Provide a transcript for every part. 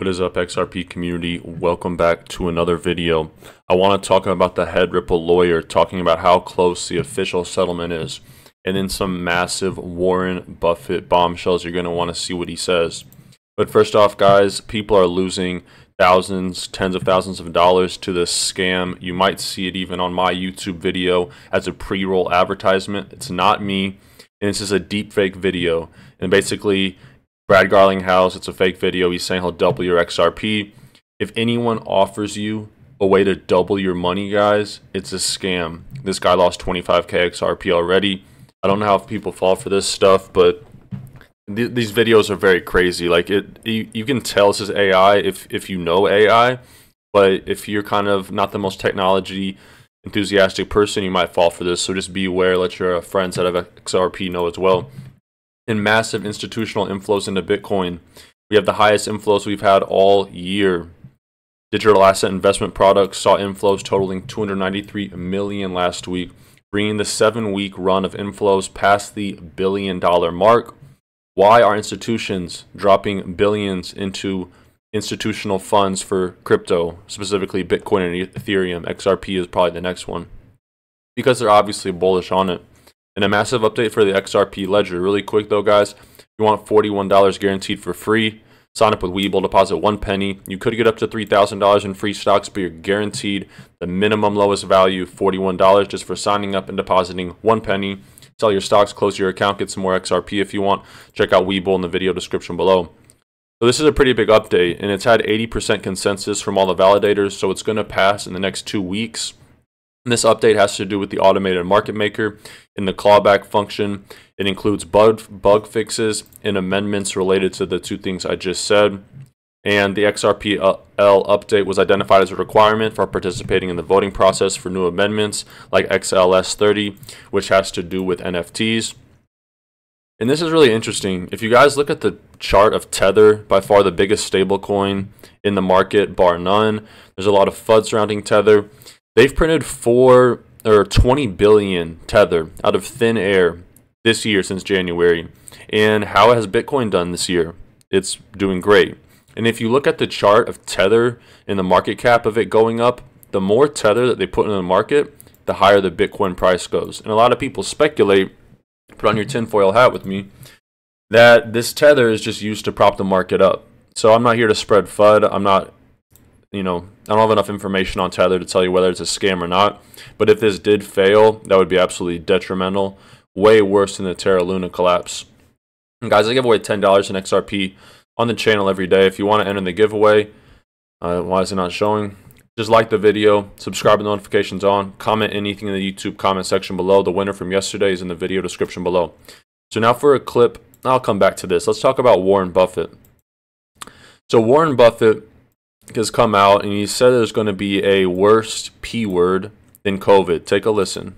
What is up, XRP community? Welcome back to another video. I want to talk about the head Ripple lawyer talking about how close the official settlement is, and then some massive Warren Buffett bombshells. You're going to want to see what he says. But first off, guys, people are losing thousands, tens of thousands of dollars to this scam. You might see it even on my YouTube video as a pre-roll advertisement. It's not me, and this is a deep fake video. And basically, Brad Garlinghouse, it's a fake video. He's saying he'll double your XRP. If anyone offers you a way to double your money, guys, it's a scam. This guy lost 25k XRP already. I don't know how people fall for this stuff, but these videos are very crazy. Like you can tell this is AI if you know AI, but if you're kind of not the most technology enthusiastic person, you might fall for this. So just be aware. Let your friends that have XRP know as well. And massive institutional inflows into Bitcoin. We have the highest inflows we've had all year. Digital asset investment products saw inflows totaling 293 million last week, bringing the 7-week run of inflows past the $1 billion mark. Why are institutions dropping billions into institutional funds for crypto, specifically Bitcoin and Ethereum? XRP is probably the next one, because they're obviously bullish on it. And a massive update for the XRP ledger. Really quick though, guys, if you want $41 guaranteed for free, sign up with Webull, deposit 1 penny. You could get up to $3,000 in free stocks, but you're guaranteed the minimum lowest value, $41, just for signing up and depositing 1 penny. Sell your stocks, close your account, get some more XRP if you want. Check out Webull in the video description below. So this is a pretty big update, and it's had 80% consensus from all the validators, so it's going to pass in the next 2 weeks. And this update has to do with the automated market maker and the clawback function. It includes bug fixes and amendments related to the two things I just said. And the XRPL update was identified as a requirement for participating in the voting process for new amendments like XLS30, which has to do with NFTs. And this is really interesting. If you guys look at the chart of Tether, by far the biggest stablecoin in the market, bar none. There's a lot of FUD surrounding Tether. They've printed 20 billion Tether out of thin air this year since January. And how has Bitcoin done this year? It's doing great. And if you look at the chart of Tether and the market cap of it going up, the more Tether that they put in the market, the higher the Bitcoin price goes. And a lot of people speculate, put on your tinfoil hat with me, that this Tether is just used to prop the market up. So I'm not here to spread FUD. I'm not, I don't have enough information on Tether to tell you whether it's a scam or not. But if this did fail, that would be absolutely detrimental. Way worse than the Terra Luna collapse. And guys, I give away $10 in XRP on the channel every day. If you want to enter the giveaway, why is it not showing? Just like the video, subscribe with notifications on, comment anything in the YouTube comment section below. The winner from yesterday is in the video description below. So now for a clip, I'll come back to this. Let's talk about Warren Buffett. So Warren Buffett has come out and he said there's going to be a worse P word than COVID. Take a listen.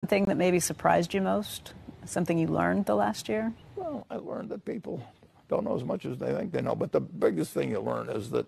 Thing that maybe surprised you most? Something you learned the last year? Well, I learned that people don't know as much as they think they know. But the biggest thing you learn is that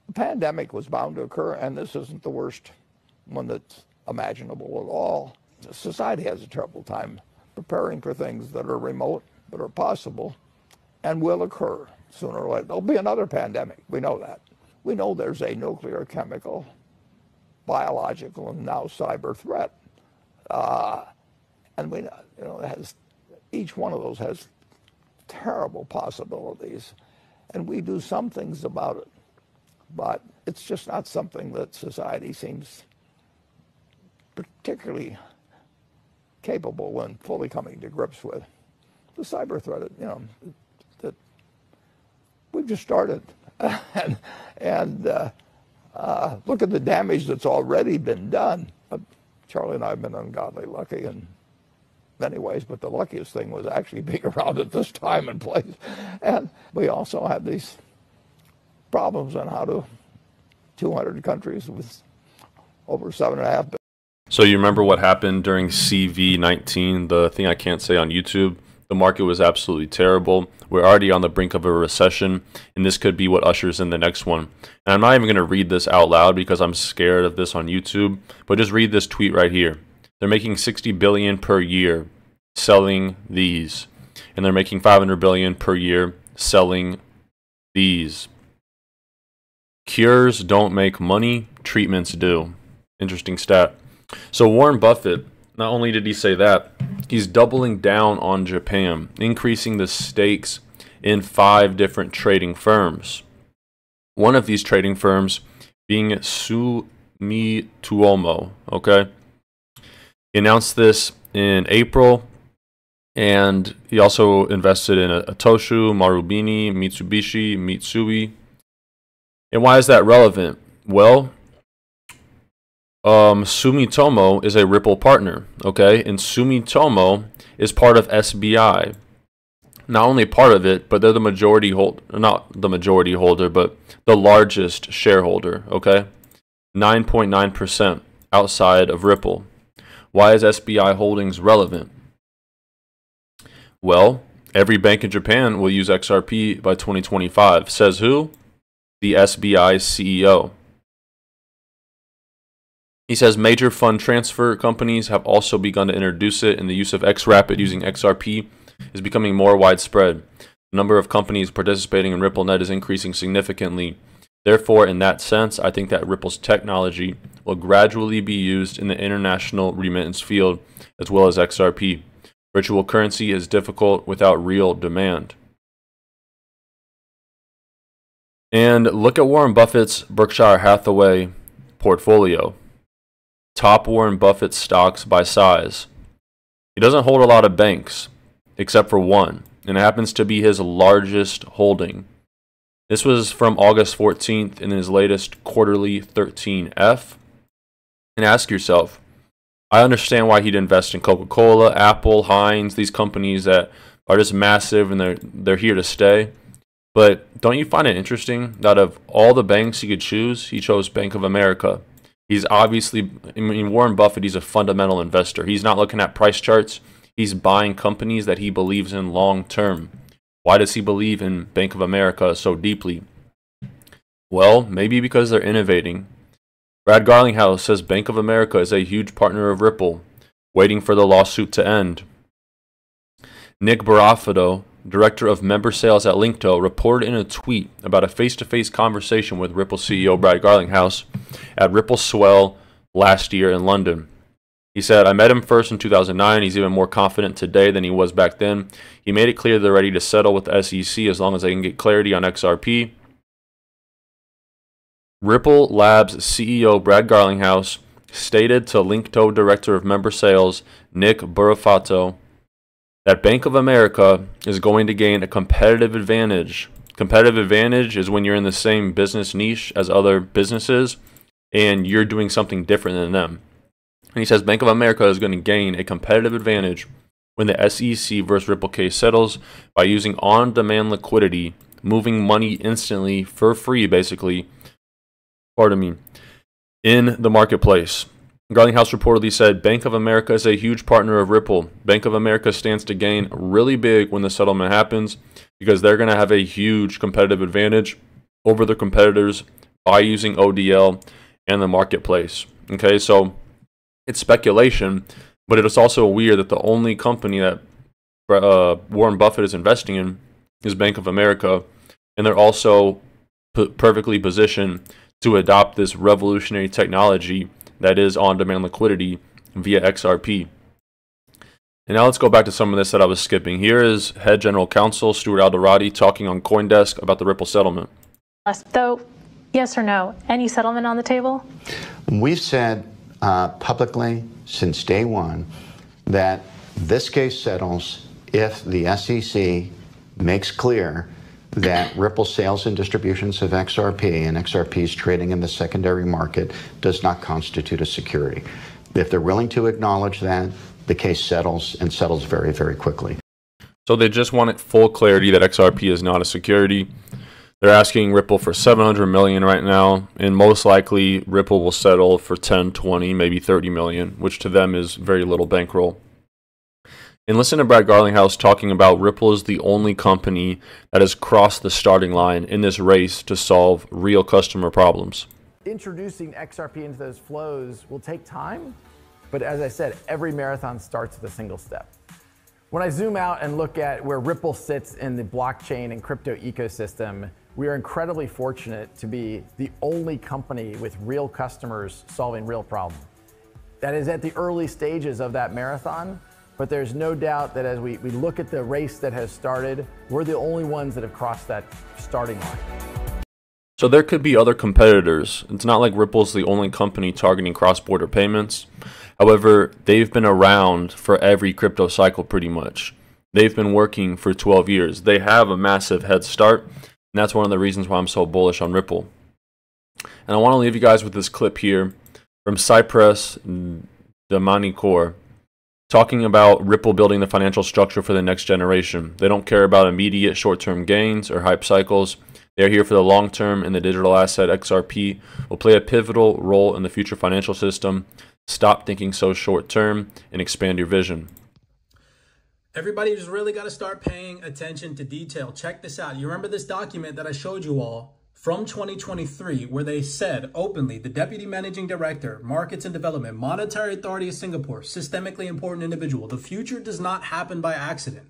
the pandemic was bound to occur, and this isn't the worst one that's imaginable at all. Society has a terrible time preparing for things that are remote but are possible and will occur sooner or later. There'll be another pandemic. We know that. We know there's a nuclear, chemical, biological, and now cyber threat. And we know, each one of those has terrible possibilities. And we do some things about it. But it's just not something that society seems particularly capable and fully coming to grips with. The cyber threat, that we've just started. and look at the damage that's already been done. Charlie and I have been ungodly lucky in many ways, but the luckiest thing was actually being around at this time and place. And we also have these problems on how to 200 countries with over 7.5 billion. So you remember what happened during CV19, the thing I can't say on YouTube? The market was absolutely terrible. We're already on the brink of a recession, and this could be what ushers in the next one. And I'm not even going to read this out loud because I'm scared of this on YouTube, but just read this tweet right here. They're making 60 billion per year selling these, and they're making 500 billion per year selling these. Cures don't make money, treatments do. Interesting stat. So Warren Buffett, not only did he say that, he's doubling down on Japan, increasing the stakes in 5 different trading firms. One of these trading firms being Sumitomo, okay? He announced this in April, and he also invested in Atoshu, Marubeni, Mitsubishi, Mitsui. And why is that relevant? Well, Sumitomo is a Ripple partner, okay? And Sumitomo is part of SBI. Not only part of it, but they're the majority holder, not the majority holder, but the largest shareholder, okay? 9.9% outside of Ripple. Why is SBI Holdings relevant? Well, every bank in Japan will use XRP by 2025. Says who? The SBI CEO. He says major fund transfer companies have also begun to introduce it, and the use of XRapid using XRP is becoming more widespread. The number of companies participating in RippleNet is increasing significantly. Therefore, in that sense, I think that Ripple's technology will gradually be used in the international remittance field as well as XRP. Virtual currency is difficult without real demand. And look at Warren Buffett's Berkshire Hathaway portfolio. Top Warren Buffett stocks by size. He doesn't hold a lot of banks, except for one, and it happens to be his largest holding. This was from August 14th in his latest quarterly 13F. And ask yourself, I understand why he'd invest in Coca-Cola, Apple, Heinz, these companies that are just massive and they're here to stay. But don't you find it interesting that of all the banks he could choose, he chose Bank of America? He's obviously, I mean, Warren Buffett, he's a fundamental investor. He's not looking at price charts. He's buying companies that he believes in long term. Why does he believe in Bank of America so deeply? Well, maybe because they're innovating. Brad Garlinghouse says Bank of America is a huge partner of Ripple, waiting for the lawsuit to end. Nick Barafato, director of member sales at Linkto, reported in a tweet about a face-to-face conversation with Ripple CEO Brad Garlinghouse at Ripple Swell last year in London. He said, I met him first in 2009. He's even more confident today than he was back then. He made it clear they're ready to settle with the SEC as long as they can get clarity on XRP. Ripple Labs CEO Brad Garlinghouse stated to Linkto director of member sales Nick Barafato that Bank of America is going to gain a competitive advantage. Competitive advantage is when you're in the same business niche as other businesses and you're doing something different than them. And he says Bank of America is going to gain a competitive advantage when the SEC versus Ripple case settles by using on-demand liquidity, moving money instantly for free, basically, in the marketplace. Garlinghouse reportedly said, Bank of America is a huge partner of Ripple. Bank of America stands to gain really big when the settlement happens because they're going to have a huge competitive advantage over their competitors by using ODL and the marketplace. Okay, so it's speculation, but it is also weird that the only company that Warren Buffett is investing in is Bank of America, and they're also perfectly positioned to adopt this revolutionary technology that is on-demand liquidity via XRP. And now let's go back to some of this that I was skipping. Here is Head General Counsel Stuart Alderati talking on CoinDesk about the Ripple settlement. Though, yes or no, any settlement on the table? We've said publicly since day one that this case settles if the SEC makes clear that Ripple sales and distributions of XRP and XRP's trading in the secondary market does not constitute a security. If they're willing to acknowledge that, the case settles and settles very, very quickly. So they just wanted full clarity that XRP is not a security. They're asking Ripple for $700 million right now, and most likely Ripple will settle for 10, 20, maybe 30 million, which to them is very little bankroll. And listen to Brad Garlinghouse talking about Ripple is the only company that has crossed the starting line in this race to solve real customer problems. Introducing XRP into those flows will take time, but as I said, every marathon starts with a single step. When I zoom out and look at where Ripple sits in the blockchain and crypto ecosystem, we are incredibly fortunate to be the only company with real customers solving real problems. That is at the early stages of that marathon, but there's no doubt that as we look at the race that has started, we're the only ones that have crossed that starting line. So there could be other competitors. It's not like Ripple's the only company targeting cross-border payments. However, they've been around for every crypto cycle pretty much. They've been working for 12 years. They have a massive head start, and that's one of the reasons why I'm so bullish on Ripple. And I want to leave you guys with this clip here from Cypress Damanikor, talking about Ripple building the financial structure for the next generation. They don't care about immediate short-term gains or hype cycles. They're here for the long term, and the digital asset XRP will play a pivotal role in the future financial system. Stop thinking so short-term and expand your vision. Everybody's really got to start paying attention to detail. Check this out. You remember this document that I showed you all from 2023, where they said openly, the Deputy Managing Director, Markets and Development, Monetary Authority of Singapore, systemically important individual. The future does not happen by accident.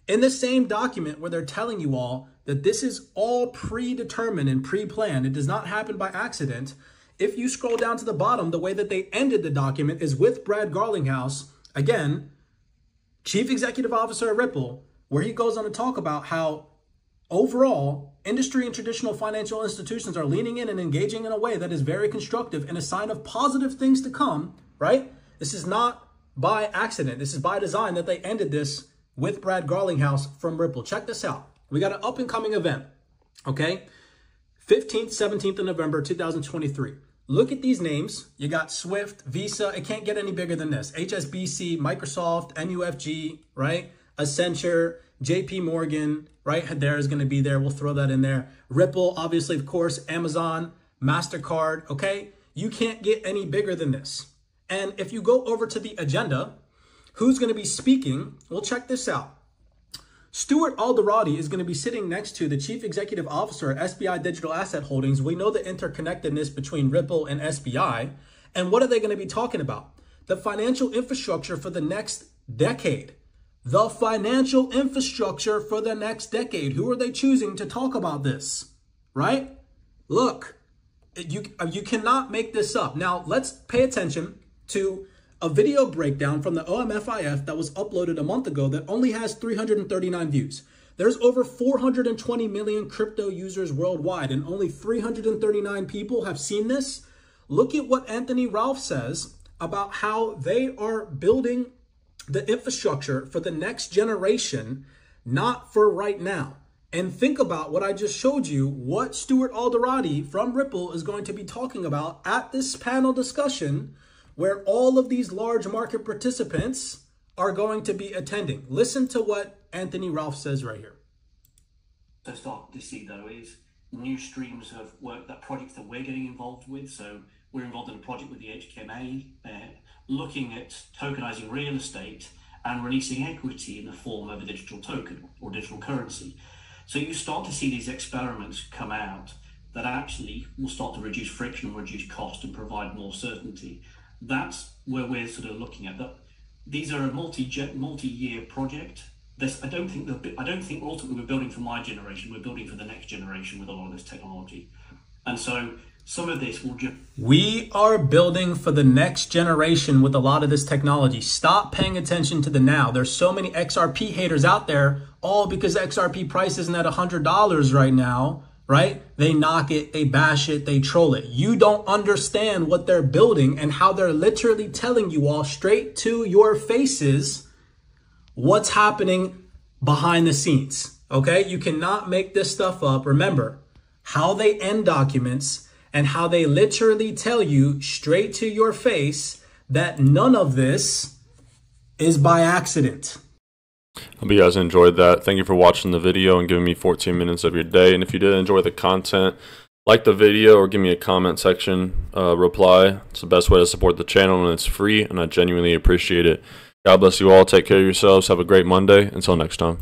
In the same document where they're telling you all that this is all predetermined and pre-planned, it does not happen by accident. If you scroll down to the bottom, the way that they ended the document is with Brad Garlinghouse, again, Chief Executive Officer at Ripple, where he goes on to talk about how overall, industry and traditional financial institutions are leaning in and engaging in a way that is very constructive and a sign of positive things to come, right? This is not by accident. This is by design that they ended this with Brad Garlinghouse from Ripple. Check this out. We got an up-and-coming event, okay? 15th, 17th of November, 2023. Look at these names. You got Swift, Visa. It can't get any bigger than this. HSBC, Microsoft, MUFG, right? Accenture, JP Morgan, right? Hedera is going to be there. We'll throw that in there. Ripple, obviously, of course, Amazon, MasterCard, okay? You can't get any bigger than this. And if you go over to the agenda, who's going to be speaking? Well, check this out. Stuart Alderati is going to be sitting next to the Chief Executive Officer at SBI Digital Asset Holdings. We know the interconnectedness between Ripple and SBI. And what are they going to be talking about? The financial infrastructure for the next decade. The financial infrastructure for the next decade. Who are they choosing to talk about this? Right? Look, you cannot make this up. Now, let's pay attention to a video breakdown from the OMFIF that was uploaded a month ago that only has 339 views. There's over 420 million crypto users worldwide, and only 339 people have seen this. Look at what Anthony Ralph says about how they are building the infrastructure for the next generation, not for right now. And think about what I just showed you, what Stuart Alderati from Ripple is going to be talking about at this panel discussion, where all of these large market participants are going to be attending. Listen to what Anthony Ralph says right here. So starting to see though is new streams of work, that projects that we're getting involved with. So we're involved in a project with the HKMA, looking at tokenizing real estate and releasing equity in the form of a digital token or digital currency. So you start to see these experiments come out that actually will start to reduce friction and reduce cost and provide more certainty. That's where we're sort of looking at that. These are a multi-year project. I don't think ultimately we're building for my generation. We're building for the next generation with a lot of this technology. And so some of this will just... We are building for the next generation with a lot of this technology. Stop paying attention to the now. There's so many XRP haters out there, all because the XRP price isn't at $100 right now. Right? They knock it, they bash it, they troll it. You don't understand what they're building and how they're literally telling you all straight to your faces what's happening behind the scenes. Okay? You cannot make this stuff up. Remember how they end documents and how they literally tell you straight to your face that none of this is by accident. Hope you guys enjoyed that. Thank you for watching the video and giving me 14 minutes of your day. And if you did enjoy the content, like the video or give me a comment section reply. It's the best way to support the channel, and it's free, and I genuinely appreciate it. God bless you all. Take care of yourselves. Have a great Monday. Until next time.